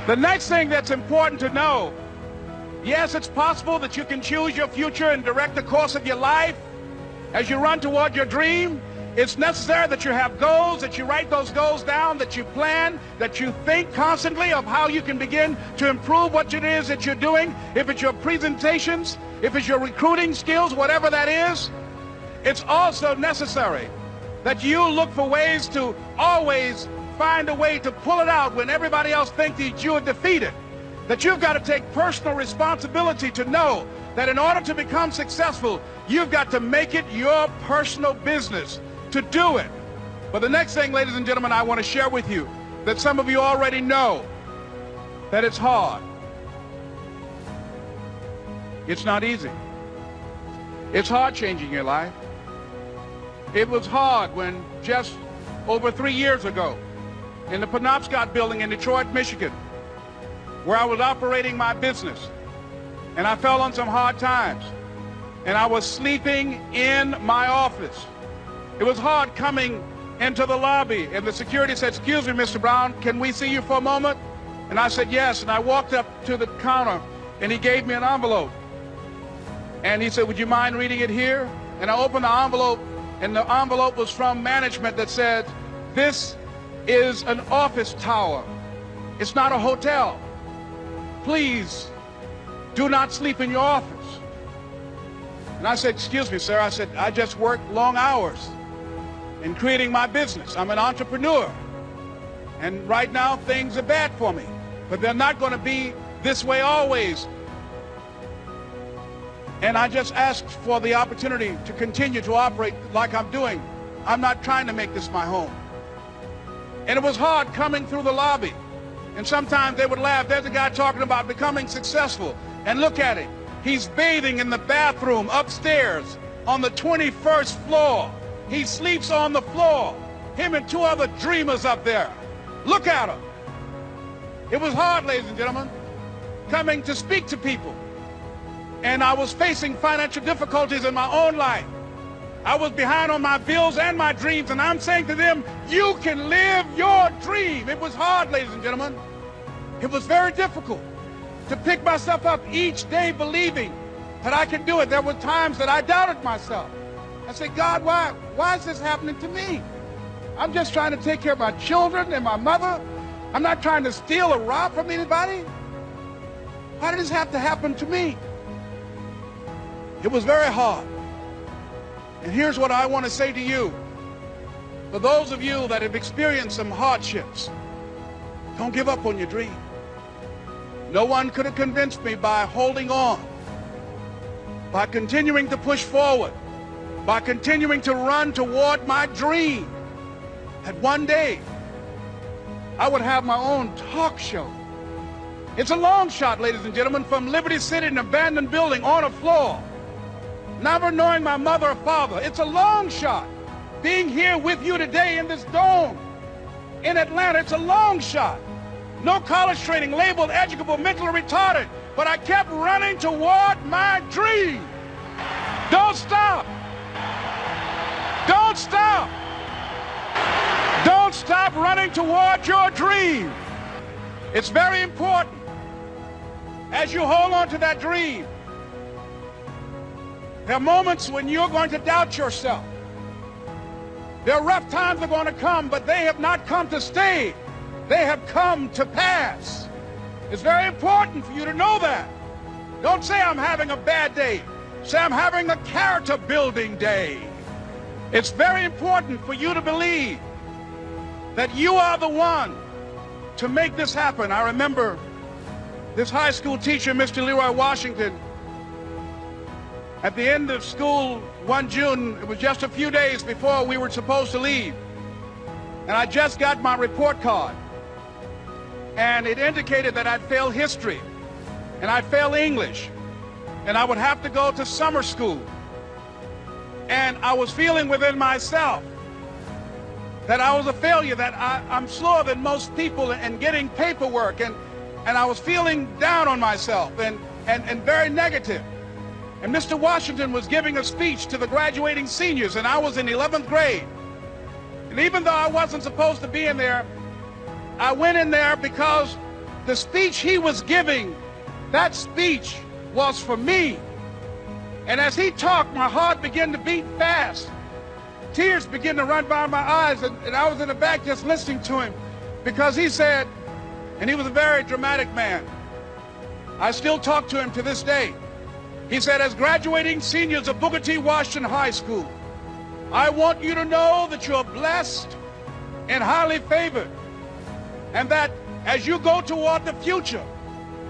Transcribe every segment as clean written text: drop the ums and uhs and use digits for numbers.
The next thing that's important to know, yes, it's possible that you can choose your future and direct the course of your life as you run toward your dream. It's necessary that you have goals, that you write those goals down, that you plan, that you think constantly of how you can begin to improve what it is that you're doing. If it's your presentations, if it's your recruiting skills, whatever that is, it's also necessary that you look for ways to always find a way to pull it out when everybody else thinks that you are defeated. That you've got to take personal responsibility to know that in order to become successful, you've got to make it your personal business to do it. But the next thing, ladies and gentlemen, I want to share with you that some of you already know that it's hard. It's not easy. It's hard changing your life. It was hard when just over 3 years ago in the Penobscot building in Detroit, Michigan, where I was operating my business, and I fell on some hard times, and I was sleeping in my office. It was hard coming into the lobby, and the security said, "Excuse me, Mr. Brown, can we see you for a moment?" And I said, "Yes," and I walked up to the counter, and he gave me an envelope. And he said, "Would you mind reading it here?" And I opened the envelope, and the envelope was from management that said, "This is an office tower. It's not a hotel. Please do not sleep in your office." And I said, "Excuse me, sir." I said, "I just work long hours in creating my business. I'm an entrepreneur. And right now things are bad for me, but they're not going to be this way always. And I just asked for the opportunity to continue to operate like I'm doing. I'm not trying to make this my home." And it was hard coming through the lobby. And sometimes they would laugh. There's a guy talking about becoming successful. And look at him. He's bathing in the bathroom upstairs on the 21st floor. He sleeps on the floor. Him and 2 other dreamers up there. Look at him. It was hard, ladies and gentlemen, coming to speak to people. And I was facing financial difficulties in my own life. I was behind on my bills and my dreams, and I'm saying to them, you can live your dream. It was hard, ladies and gentlemen. It was very difficult to pick myself up each day believing that I could do it. There were times that I doubted myself. I said, "God, why is this happening to me? I'm just trying to take care of my children and my mother. I'm not trying to steal or rob from anybody. Why did this have to happen to me?" It was very hard. And here's what I want to say to you. For those of you that have experienced some hardships, don't give up on your dream. No one could have convinced me by holding on, by continuing to push forward, by continuing to run toward my dream, that one day I would have my own talk show. It's a long shot, ladies and gentlemen, from Liberty City, an abandoned building on a floor, never knowing my mother or father. It's a long shot. Being here with you today in this dome in Atlanta, it's a long shot. No college training, labeled educable, mentally retarded, but I kept running toward my dream. Don't stop. Don't stop. Don't stop running toward your dream. It's very important as you hold on to that dream. There are moments when you're going to doubt yourself. There are rough times that are going to come, but they have not come to stay. They have come to pass. It's very important for you to know that. Don't say, "I'm having a bad day." Say, "I'm having a character building day." It's very important for you to believe that you are the one to make this happen. I remember this high school teacher, Mr. Leroy Washington, at the end of school one June, it was just a few days before we were supposed to leave, and I just got my report card, and it indicated that I'd failed history, and I'd failed English, and I would have to go to summer school. And I was feeling within myself that I was a failure, that I'm slower than most people in getting paperwork, and I was feeling down on myself and very negative. And Mr. Washington was giving a speech to the graduating seniors, and I was in 11th grade. And even though I wasn't supposed to be in there, I went in there because the speech he was giving, that speech was for me. And as he talked, my heart began to beat fast. Tears began to run down my eyes, and I was in the back just listening to him, because he said, and he was a very dramatic man. I still talk to him to this day. He said, as graduating seniors of Booker T. Washington High School, I want you to know that you're blessed and highly favored, and that as you go toward the future,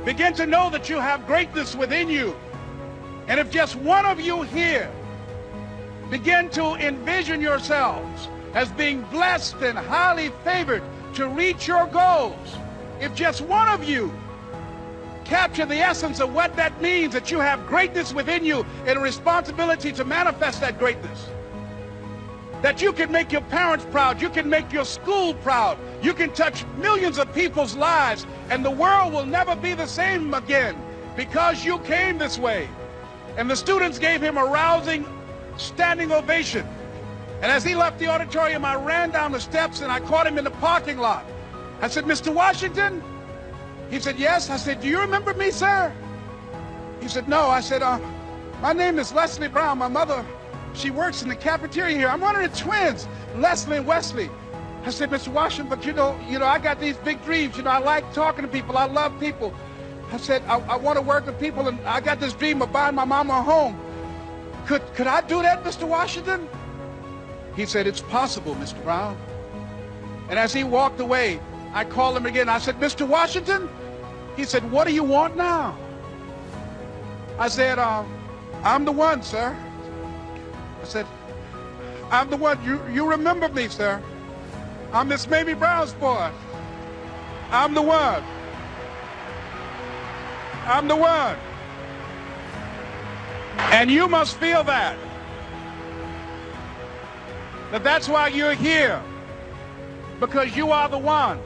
begin to know that you have greatness within you. And if just one of you here begin to envision yourselves as being blessed and highly favored to reach your goals, if just one of you capture the essence of what that means, that you have greatness within you and a responsibility to manifest that greatness, that you can make your parents proud, you can make your school proud, you can touch millions of people's lives, and the world will never be the same again because you came this way. And the students gave him a rousing standing ovation. And as he left the auditorium, I ran down the steps and I caught him in the parking lot. I said, Mr. Washington? He said, yes. I said, do you remember me, sir? He said, no. I said, my name is Leslie Brown. My mother, she works in the cafeteria here. I'm one of the twins, Leslie and Wesley. I said, Mr. Washington, but you know, I got these big dreams. You know, I like talking to people. I love people. I said, I want to work with people, and I got this dream of buying my mama a home. Could I do that, Mr. Washington? He said, it's possible, Mr. Brown. And as he walked away, I called him again. I said, Mr. Washington? He said, what do you want now? I said, I'm the one, sir. I said, I'm the one. You remember me, sir. I'm Miss Mamie Brown's boy. I'm the one. I'm the one. And you must feel that that's why you're here, because you are the one.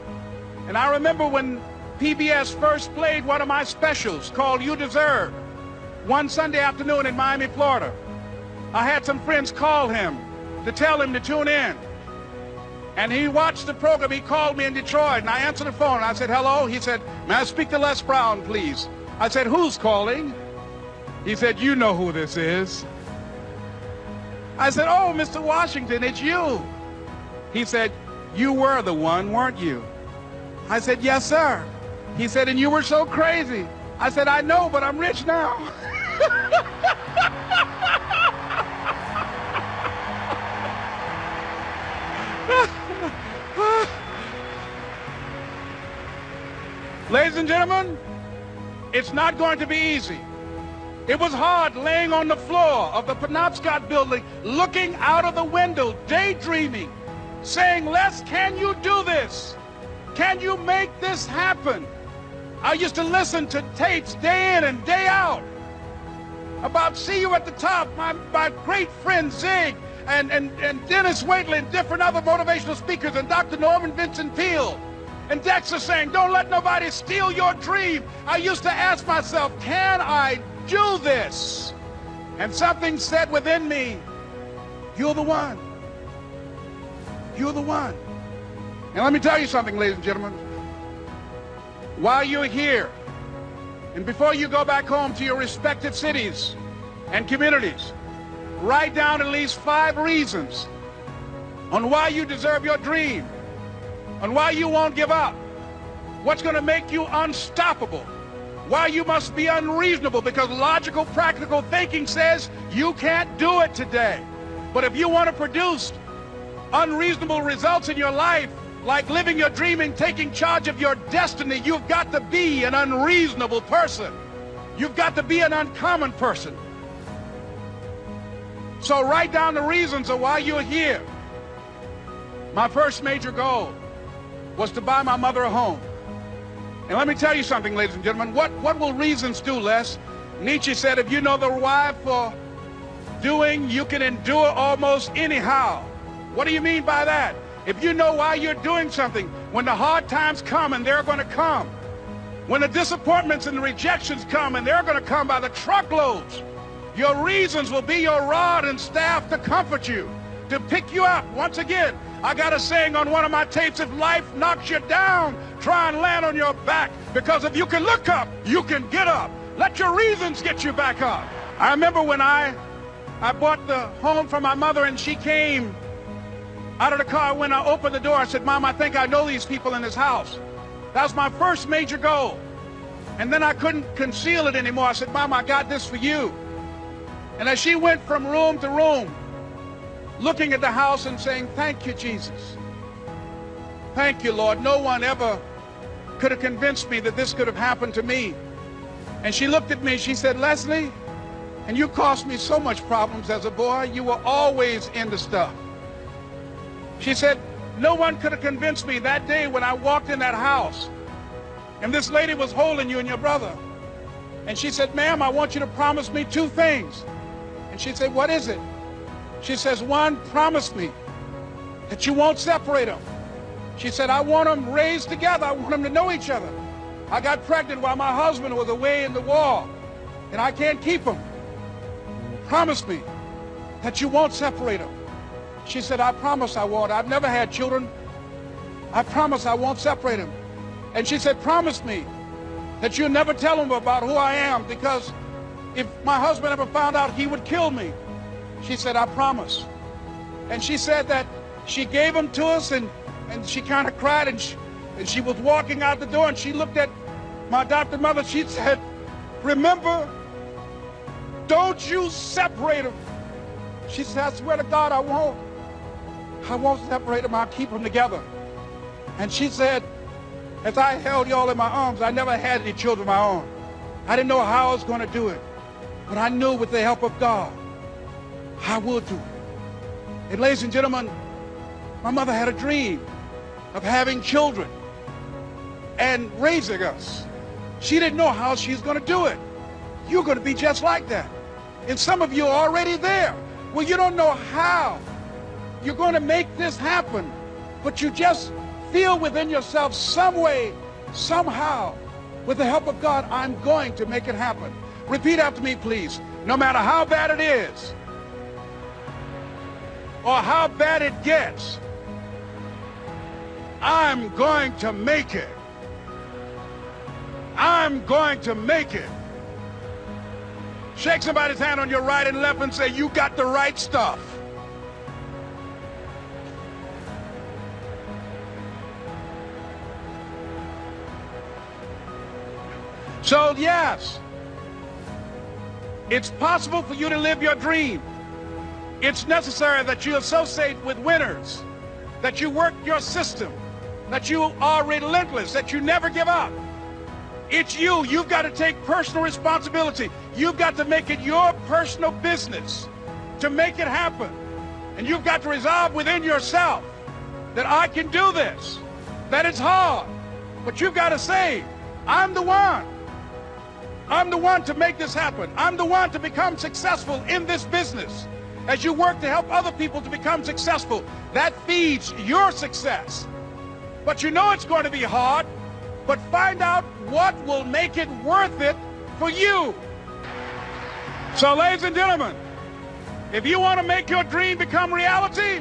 And I remember when PBS first played one of my specials called You Deserve, one Sunday afternoon in Miami, Florida. I had some friends call him to tell him to tune in. And he watched the program. He called me in Detroit, and I answered the phone. I said, hello. He said, may I speak to Les Brown, please? I said, who's calling? He said, you know who this is. I said, oh, Mr. Washington, it's you. He said, you were the one, weren't you? I said, yes, sir. He said, and you were so crazy. I said, I know, but I'm rich now. Ladies and gentlemen, it's not going to be easy. It was hard laying on the floor of the Penobscot building, looking out of the window, daydreaming, saying, Les, can you do this? Can you make this happen? I used to listen to tapes day in and day out about See You at the Top, my great friend Zig and Dennis Waitley and different other motivational speakers, and Dr. Norman Vincent Peale. And Dexter saying, don't let nobody steal your dream. I used to ask myself, can I do this? And something said within me, you're the one. You're the one. And let me tell you something, ladies and gentlemen. While you're here, and before you go back home to your respective cities and communities, write down at least 5 reasons on why you deserve your dream, on why you won't give up, what's going to make you unstoppable, why you must be unreasonable, because logical, practical thinking says you can't do it today. But if you want to produce unreasonable results in your life, like living your dream and taking charge of your destiny, you've got to be an unreasonable person. You've got to be an uncommon person. So write down the reasons of why you're here. My first major goal was to buy my mother a home. And let me tell you something, ladies and gentlemen. What will reasons do, Les? Nietzsche said, if you know the why for doing, you can endure almost anyhow. What do you mean by that? If you know why you're doing something, when the hard times come, and they're going to come, when the disappointments and the rejections come, and they're going to come by the truckloads, your reasons will be your rod and staff to comfort you, to pick you up. Once again, I got a saying on one of my tapes: if life knocks you down, try and land on your back, because if you can look up, you can get up. Let your reasons get you back up. I remember when I bought the home for my mother, and she came out of the car. When I opened the door, I said, Mom, I think I know these people in this house. That was my first major goal. And then I couldn't conceal it anymore. I said, Mom, I got this for you. And as she went from room to room, looking at the house and saying, thank you, Jesus. Thank you, Lord. No one ever could have convinced me that this could have happened to me. And she looked at me, she said, Leslie, and you caused me so much problems as a boy. You were always into stuff. She said, no one could have convinced me that day when I walked in that house and this lady was holding you and your brother. And she said, ma'am, I want you to promise me 2 things. And she said, what is it? She says, 1, promise me that you won't separate them. She said, I want them raised together. I want them to know each other. I got pregnant while my husband was away in the war, and I can't keep them. Promise me that you won't separate them. She said, I promise I won't. I've never had children. I promise I won't separate them. And she said, promise me that you'll never tell them about who I am, because if my husband ever found out, he would kill me. She said, I promise. And she said that she gave them to us, and she kind of cried, and she was walking out the door, and she looked at my adopted mother. She said, remember, don't you separate them. She said, I swear to God, I won't separate them. I'll keep them together. And she said, as I held y'all in my arms, I never had any children of my own. I didn't know how I was going to do it, but I knew with the help of God, I would do it. And ladies and gentlemen, my mother had a dream of having children and raising us. She didn't know how she's going to do it. You're going to be just like that. And some of you are already there. Well, you don't know how you're going to make this happen, but you just feel within yourself some way, somehow, with the help of God, I'm going to make it happen. Repeat after me, please. No matter how bad it is, or how bad it gets, I'm going to make it. I'm going to make it. Shake somebody's hand on your right and left and say, you got the right stuff. So yes, it's possible for you to live your dream. It's necessary that you associate with winners, that you work your system, that you are relentless, that you never give up. It's you. You've got to take personal responsibility. You've got to make it your personal business to make it happen. And you've got to resolve within yourself that I can do this, that it's hard, but you've got to say, I'm the one. I'm the one to make this happen. I'm the one to become successful in this business. As you work to help other people to become successful, that feeds your success. But you know it's going to be hard, but find out what will make it worth it for you. So, ladies and gentlemen, if you want to make your dream become reality,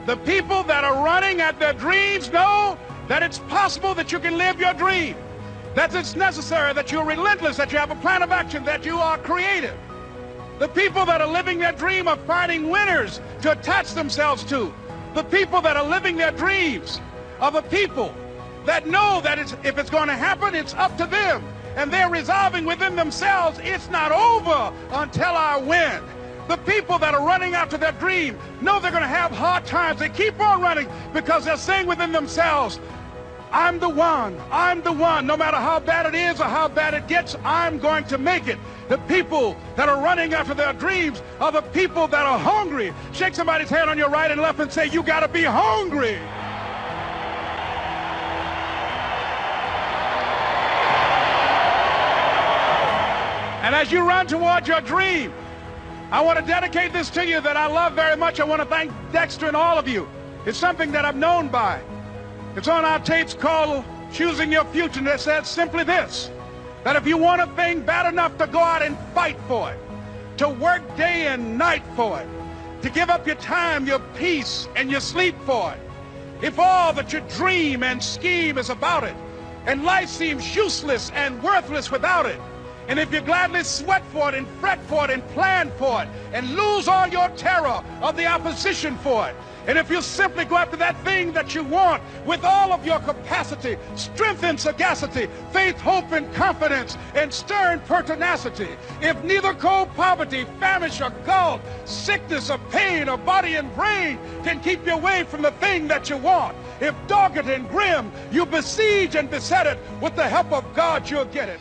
the people that are running at their dreams know that it's possible that you can live your dream, that it's necessary, that you're relentless, that you have a plan of action, that you are creative. The people that are living their dream are finding winners to attach themselves to. The people that are living their dreams are the people that know that if it's going to happen, it's up to them. And they're resolving within themselves, it's not over until I win. The people that are running after their dream know they're going to have hard times. They keep on running because they're saying within themselves, I'm the one. I'm the one. No matter how bad it is or how bad it gets, I'm going to make it. The people that are running after their dreams are the people that are hungry. Shake somebody's hand on your right and left and say, you got to be hungry. And as you run toward your dream, I want to dedicate this to you that I love very much. I want to thank Dexter and all of you. It's something that I'm known by. It's on our tapes called Choosing Your Future, and it says simply this, that if you want a thing bad enough to go out and fight for it, to work day and night for it, to give up your time, your peace, and your sleep for it, if all that you dream and scheme is about it, and life seems useless and worthless without it, and if you gladly sweat for it and fret for it and plan for it and lose all your terror of the opposition for it, and if you simply go after that thing that you want with all of your capacity, strength and sagacity, faith, hope and confidence, and stern pertinacity, if neither cold poverty, famish or gulf, sickness or pain or body and brain can keep you away from the thing that you want, if dogged and grim you besiege and beset it, with the help of God you'll get it.